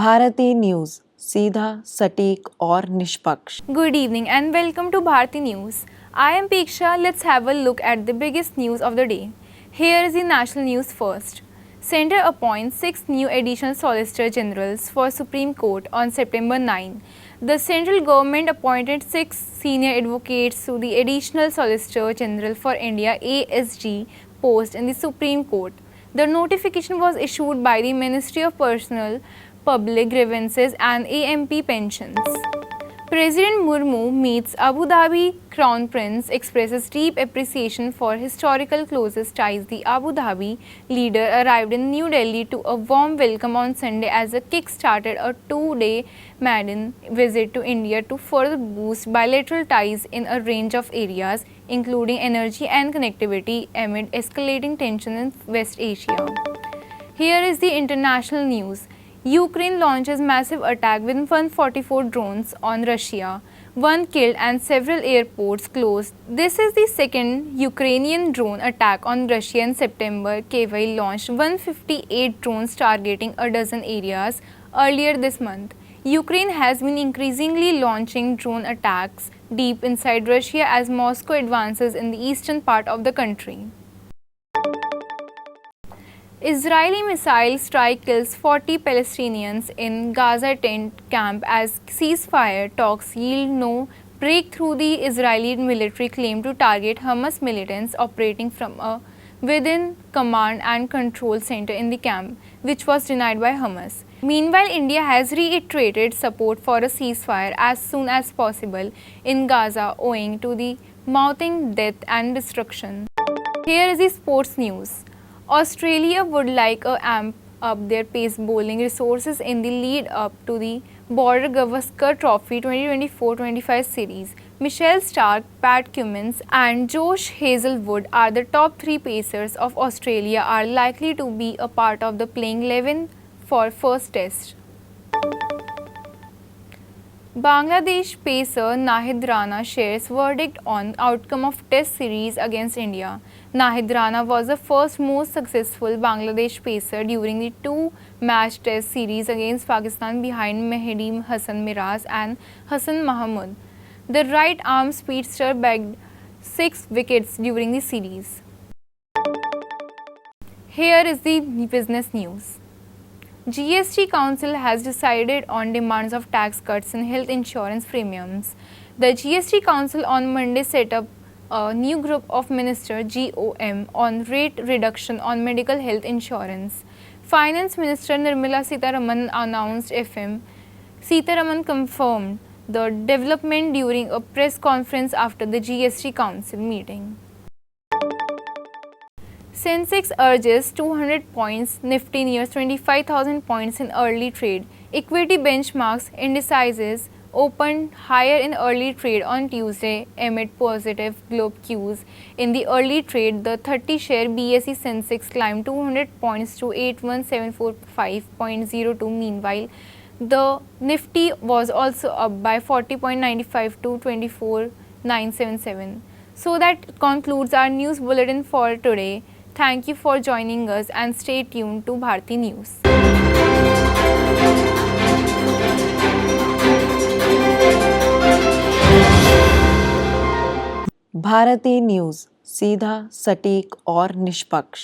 भारतीय न्यूज़, सीधा, सटीक और निष्पक्ष। Good evening and welcome to Bharati News. I am Peksha. Let's have a look at the biggest news of the day. Here is the national news first. Centre appoints 6 new additional Solicitor Generals for Supreme Court on September 9. The central government appointed 6 senior advocates to the Additional Solicitor General for India (ASG) post in the Supreme Court. The notification was issued by the Ministry of Personal, Public Grievances and AMP Pensions. President Murmu meets Abu Dhabi Crown Prince, expresses deep appreciation for historical closest ties. The Abu Dhabi leader arrived in New Delhi to a warm welcome on Sunday as a kick-started a 2-day maiden visit to India to further boost bilateral ties in a range of areas, including energy and connectivity amid escalating tension in West Asia. Here is the international news. Ukraine launches massive attack with 144 drones on Russia. 1 killed and several airports closed. This is the second Ukrainian drone attack on Russia in September. Kyiv launched 158 drones targeting a dozen areas earlier this month. Ukraine has been increasingly launching drone attacks deep inside Russia as Moscow advances in the eastern part of the country. Israeli missile strike kills 40 Palestinians in Gaza tent camp as ceasefire talks yield no breakthrough. The Israeli military claimed to target Hamas militants operating from a within command and control center in the camp, which was denied by Hamas. Meanwhile, India has reiterated support for a ceasefire as soon as possible in Gaza owing to the mounting death and destruction. Here is the sports news. Australia would like to amp up their pace bowling resources in the lead up to the Border Gavaskar Trophy 2024-25 series. Michelle Stark, Pat Cummins and Josh Hazlewood are the top 3 pacers of Australia are likely to be a part of the playing 11 for first test. Bangladesh pacer Nahid Rana shares verdict on outcome of test series against India. Nahid Rana was the first most successful Bangladesh pacer during the 2-match test series against Pakistan behind Mehdi Hassan Miraz and Hassan Mahmood. The right-arm speedster bagged 6 wickets during the series. Here is the business news. GST Council has decided on demands of tax cuts in health insurance premiums. The GST Council on Monday set up a new group of ministers (GOM) on rate reduction on medical health insurance. Finance Minister Nirmala Sitharaman announced FM. Sitharaman confirmed the development during a press conference after the GST Council meeting. Sensex urges 200 points, Nifty nears 25,000 points in early trade. Equity benchmarks indices opened higher in early trade on Tuesday amid positive globe cues. In the early trade, the 30-share BSE Sensex climbed 200 points to 81,745.02. Meanwhile, the Nifty was also up by 40.95 to 24,977. So that concludes our news bulletin for today. Thank you for joining us and stay tuned to Bharati News. भारतीय news, सीधा, सटीक और निष्पक्ष।